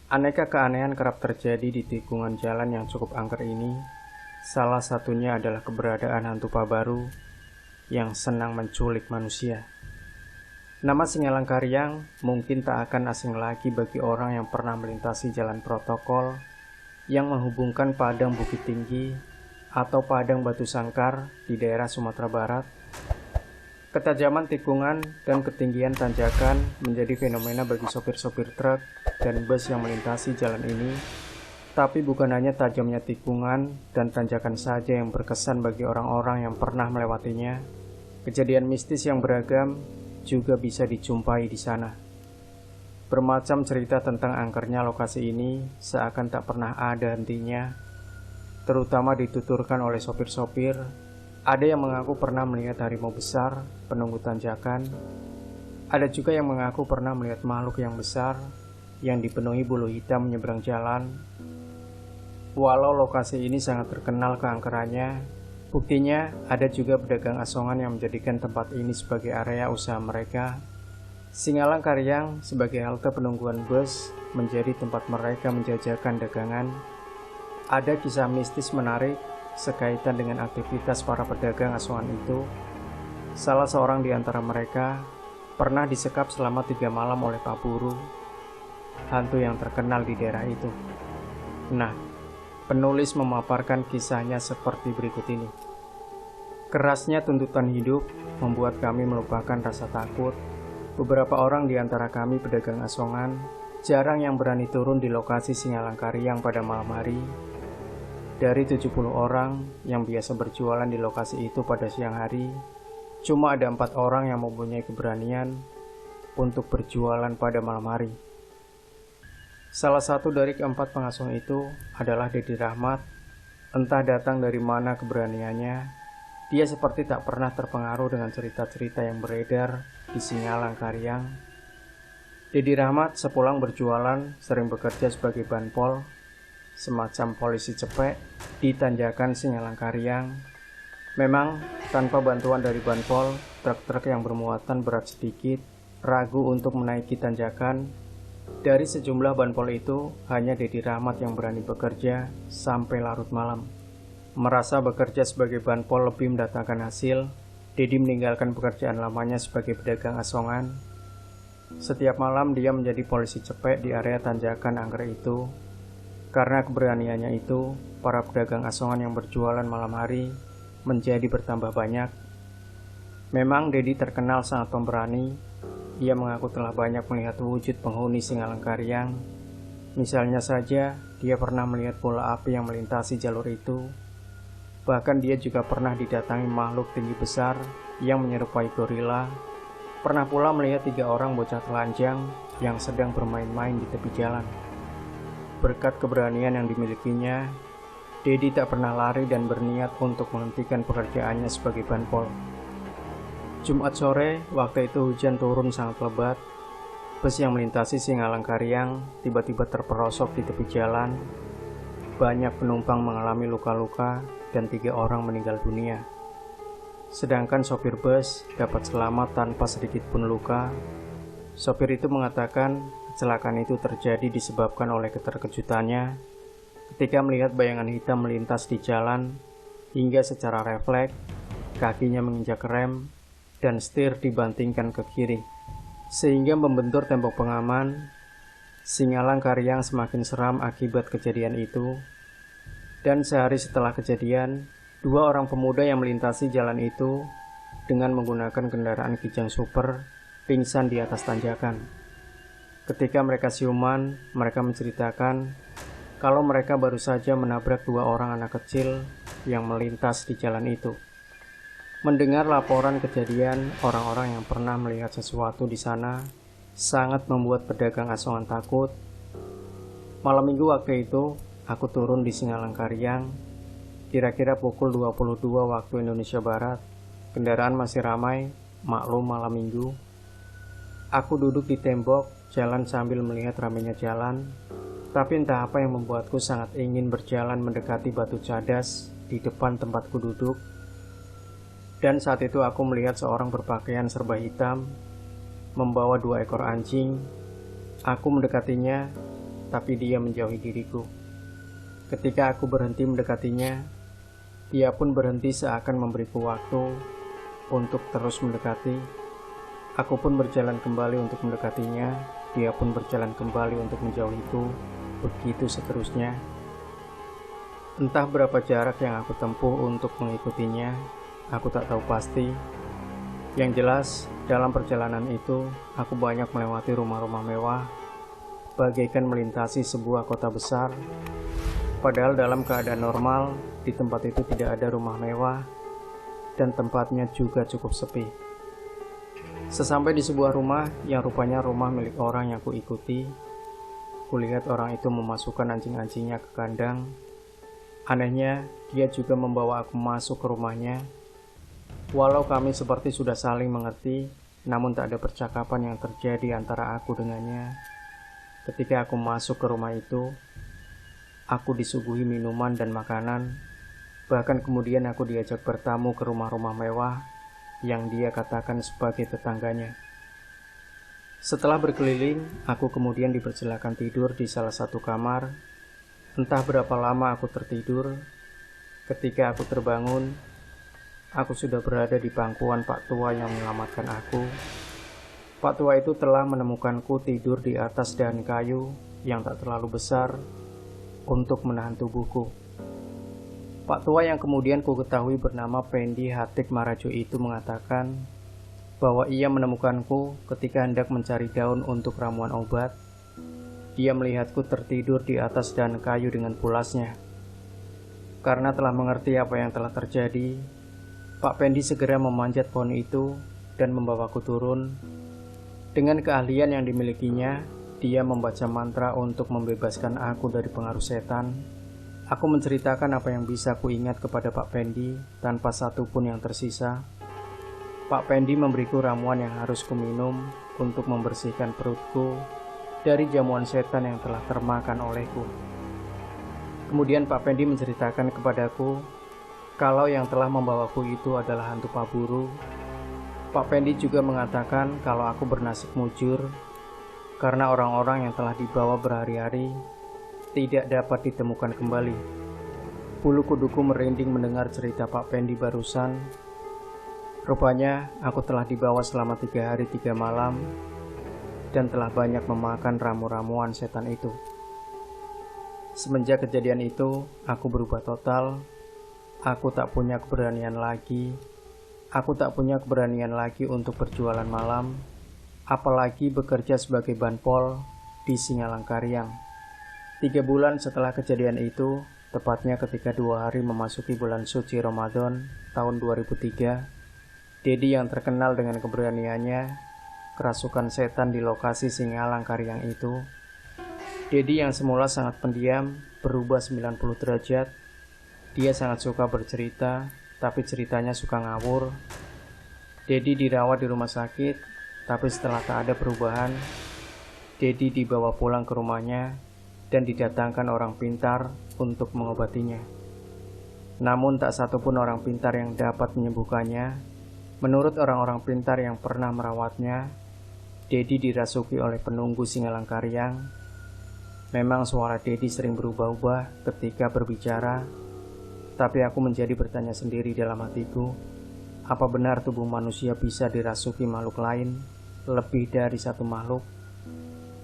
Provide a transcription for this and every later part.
Aneka keanehan kerap terjadi di tikungan jalan yang cukup angker ini. Salah satunya adalah keberadaan hantu Pabaru yang senang menculik manusia. Nama Singalangkaryang mungkin tak akan asing lagi bagi orang yang pernah melintasi jalan protokol yang menghubungkan Padang Bukit Tinggi atau Padang Batu Sangkar di daerah Sumatera Barat. Ketajaman tikungan dan ketinggian tanjakan menjadi fenomena bagi sopir-sopir truk dan bus yang melintasi jalan ini. Tapi bukan hanya tajamnya tikungan dan tanjakan saja yang berkesan bagi orang-orang yang pernah melewatinya. Kejadian mistis yang beragam juga bisa dijumpai di sana. Bermacam cerita tentang angkernya lokasi ini seakan tak pernah ada hentinya, terutama dituturkan oleh sopir-sopir. Ada yang mengaku pernah melihat harimau besar penunggu tanjakan. Ada juga yang mengaku pernah melihat makhluk yang besar yang dipenuhi bulu hitam menyeberang jalan. Walau lokasi ini sangat terkenal keangkerannya, buktinya ada juga pedagang asongan yang menjadikan tempat ini sebagai area usaha mereka. Singalangkaryang sebagai halte penungguan bus menjadi tempat mereka menjajakan dagangan. Ada kisah mistis menarik sekaitan dengan aktivitas para pedagang asongan itu. Salah seorang di antara mereka pernah disekap selama 3 malam oleh Pak Buru, hantu yang terkenal di daerah itu. Nah, penulis memaparkan kisahnya seperti berikut ini. Kerasnya tuntutan hidup membuat kami melupakan rasa takut. Beberapa orang di antara kami pedagang asongan jarang yang berani turun di lokasi Singalangkaryang pada malam hari. Dari 70 orang yang biasa berjualan di lokasi itu pada siang hari, cuma ada 4 orang yang mempunyai keberanian untuk berjualan pada malam hari. Salah satu dari keempat pengasuh itu adalah Dedi Rahmat. Entah datang dari mana keberaniannya, dia seperti tak pernah terpengaruh dengan cerita-cerita yang beredar di Singalangkaryang. Dedi Rahmat sepulang berjualan sering bekerja sebagai banpol, semacam polisi cepek di tanjakan Singalangkaryang. Memang tanpa bantuan dari banpol, truk-truk yang bermuatan berat sedikit ragu untuk menaiki tanjakan. Dari sejumlah banpol itu, hanya Dedi Rahmat yang berani bekerja sampai larut malam. Merasa bekerja sebagai banpol lebih mendatangkan hasil, Dedi meninggalkan pekerjaan lamanya sebagai pedagang asongan. Setiap malam dia menjadi polisi cepek di area tanjakan angker itu. Karena keberaniannya itu, para pedagang asongan yang berjualan malam hari menjadi bertambah banyak. Memang Dedi terkenal sangat pemberani. Ia mengaku telah banyak melihat wujud penghuni Singalangkaryang. Misalnya saja, dia pernah melihat bola api yang melintasi jalur itu. Bahkan dia juga pernah didatangi makhluk tinggi besar yang menyerupai gorila. Pernah pula melihat 3 orang bocah telanjang yang sedang bermain-main di tepi jalan. Berkat keberanian yang dimilikinya, Dedi tak pernah lari dan berniat untuk menghentikan pekerjaannya sebagai banpol. Jumat sore, waktu itu hujan turun sangat lebat. Bus yang melintasi Singalangkaryang tiba-tiba terperosok di tepi jalan. Banyak penumpang mengalami luka-luka dan 3 orang meninggal dunia. Sedangkan sopir bus dapat selamat tanpa sedikit pun luka. Sopir itu mengatakan kecelakaan itu terjadi disebabkan oleh keterkejutannya ketika melihat bayangan hitam melintas di jalan, hingga secara refleks kakinya menginjak rem dan setir dibantingkan ke kiri, sehingga membentur tembok pengaman. Singalangkaryang semakin seram akibat kejadian itu. Dan sehari setelah kejadian, 2 orang pemuda yang melintasi jalan itu dengan menggunakan kendaraan Kijang Super pingsan di atas tanjakan. Ketika mereka siuman, mereka menceritakan kalau mereka baru saja menabrak 2 orang anak kecil yang melintas di jalan itu. Mendengar laporan kejadian orang-orang yang pernah melihat sesuatu di sana sangat membuat pedagang asongan takut. Malam minggu waktu itu, aku turun di Singalangkaryang, kira-kira pukul 22 waktu Indonesia Barat. Kendaraan masih ramai, maklum malam minggu. Aku duduk di tembok jalan sambil melihat ramainya jalan, tapi entah apa yang membuatku sangat ingin berjalan mendekati batu cadas di depan tempatku duduk. Dan saat itu aku melihat seorang berpakaian serba hitam, membawa 2 ekor anjing. Aku mendekatinya, tapi dia menjauhi diriku. Ketika aku berhenti mendekatinya, dia pun berhenti seakan memberiku waktu untuk terus mendekati. Aku pun berjalan kembali untuk mendekatinya, dia pun berjalan kembali untuk menjauhiku, begitu seterusnya. Entah berapa jarak yang aku tempuh untuk mengikutinya, aku tak tahu pasti. Yang jelas, dalam perjalanan itu, aku banyak melewati rumah-rumah mewah, bagaikan melintasi sebuah kota besar. Padahal dalam keadaan normal, di tempat itu tidak ada rumah mewah, dan tempatnya juga cukup sepi. Sesampai di sebuah rumah yang rupanya rumah milik orang yang kuikuti, kulihat orang itu memasukkan anjing-anjingnya ke kandang. Anehnya, dia juga membawa aku masuk ke rumahnya. Walau kami seperti sudah saling mengerti, namun tak ada percakapan yang terjadi antara aku dengannya. Ketika aku masuk ke rumah itu, aku disuguhi minuman dan makanan. Bahkan kemudian aku diajak bertamu ke rumah-rumah mewah yang dia katakan sebagai tetangganya. Setelah berkeliling, aku kemudian dipersilakan tidur di salah satu kamar. Entah berapa lama aku tertidur. Ketika aku terbangun, aku sudah berada di pangkuan Pak Tua yang menyelamatkan aku. Pak Tua itu telah menemukanku tidur di atas dahan kayu yang tak terlalu besar untuk menahan tubuhku. Pak Tua yang kemudian ku ketahui bernama Pendi Hatik Marajo itu mengatakan bahwa ia menemukanku ketika hendak mencari daun untuk ramuan obat. Dia melihatku tertidur di atas dahan kayu dengan pulasnya. Karena telah mengerti apa yang telah terjadi, Pak Pendi segera memanjat pohon itu dan membawaku turun. Dengan keahlian yang dimilikinya, dia membaca mantra untuk membebaskan aku dari pengaruh setan. Aku menceritakan apa yang bisa ku ingat kepada Pak Pendi tanpa satu pun yang tersisa. Pak Pendi memberiku ramuan yang harus kuminum untuk membersihkan perutku dari jamuan setan yang telah termakan olehku. Kemudian Pak Pendi menceritakan kepadaku kalau yang telah membawaku itu adalah hantu Pak Buru. Pak Pendi juga mengatakan kalau aku bernasib mujur karena orang-orang yang telah dibawa berhari-hari tidak dapat ditemukan kembali. Bulu kuduku merinding mendengar cerita Pak Pendi barusan. Rupanya aku telah dibawa selama 3 hari 3 malam dan telah banyak memakan ramu-ramuan setan itu. Semenjak kejadian itu, aku berubah total. Aku tak punya keberanian lagi. Aku tak punya keberanian lagi untuk berjualan malam, apalagi bekerja sebagai banpol di Singalangkaryang. 3 bulan setelah kejadian itu, tepatnya ketika 2 hari memasuki bulan suci Ramadan tahun 2003, Dedi yang terkenal dengan keberaniannya kerasukan setan di lokasi Singalangkaryang itu. Dedi yang semula sangat pendiam berubah 90 derajat. Dia sangat suka bercerita, tapi ceritanya suka ngawur. Dedi dirawat di rumah sakit, tapi setelah tak ada perubahan, Dedi dibawa pulang ke rumahnya dan didatangkan orang pintar untuk mengobatinya. Namun tak satupun orang pintar yang dapat menyembuhkannya. Menurut orang-orang pintar yang pernah merawatnya, Dedi dirasuki oleh penunggu Singalangkaryang. Memang suara Dedi sering berubah-ubah ketika berbicara, tapi aku menjadi bertanya sendiri dalam hatiku, apa benar tubuh manusia bisa dirasuki makhluk lain, lebih dari satu makhluk?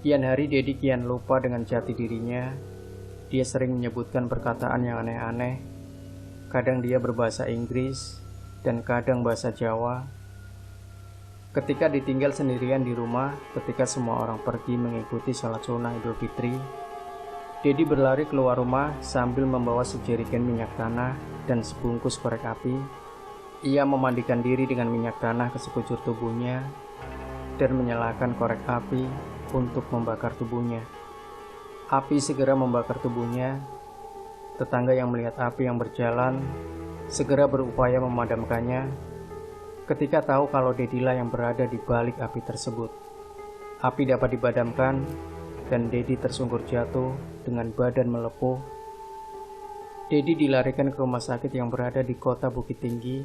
Kian hari Dedi kian lupa dengan jati dirinya. Dia sering menyebutkan perkataan yang aneh-aneh. Kadang dia berbahasa Inggris dan kadang bahasa Jawa. Ketika ditinggal sendirian di rumah, ketika semua orang pergi mengikuti salat sunnah Idul Fitri, Dedi berlari keluar rumah sambil membawa sejerigen minyak tanah dan sebungkus korek api. Ia memandikan diri dengan minyak tanah ke sekujur tubuhnya dan menyalakan korek api untuk membakar tubuhnya. Api segera membakar tubuhnya. Tetangga yang melihat api yang berjalan segera berupaya memadamkannya. Ketika tahu kalau Dedilah yang berada di balik api tersebut, api dapat dipadamkan dan Dedi tersungkur jatuh dengan badan melepuh. Dedi dilarikan ke rumah sakit yang berada di kota Bukit Tinggi.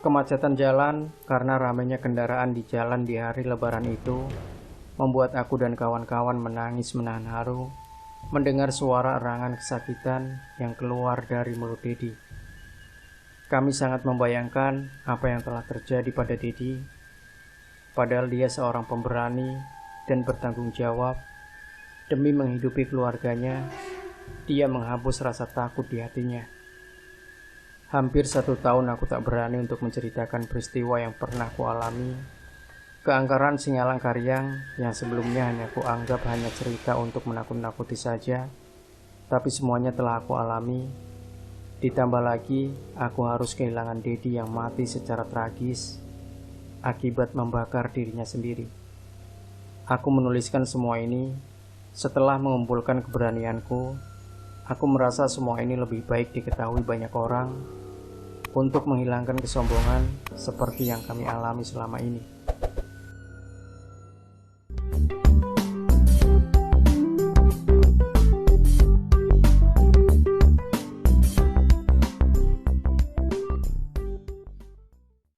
Kemacetan jalan karena ramainya kendaraan di jalan di hari Lebaran itu membuat aku dan kawan-kawan menangis menahan haru mendengar suara erangan kesakitan yang keluar dari mulut Dedi. Kami sangat membayangkan apa yang telah terjadi pada Dedi, padahal dia seorang pemberani dan bertanggung jawab. Demi menghidupi keluarganya, dia menghapus rasa takut di hatinya. Hampir 1 tahun aku tak berani untuk menceritakan peristiwa yang pernah kualami. Keangkaran Singalang Karyang yang sebelumnya hanya kuanggap hanya cerita untuk menakut-nakuti saja, tapi semuanya telah aku alami. Ditambah lagi, aku harus kehilangan Dedi yang mati secara tragis akibat membakar dirinya sendiri. Aku menuliskan semua ini setelah mengumpulkan keberanianku. Aku merasa semua ini lebih baik diketahui banyak orang untuk menghilangkan kesombongan seperti yang kami alami selama ini.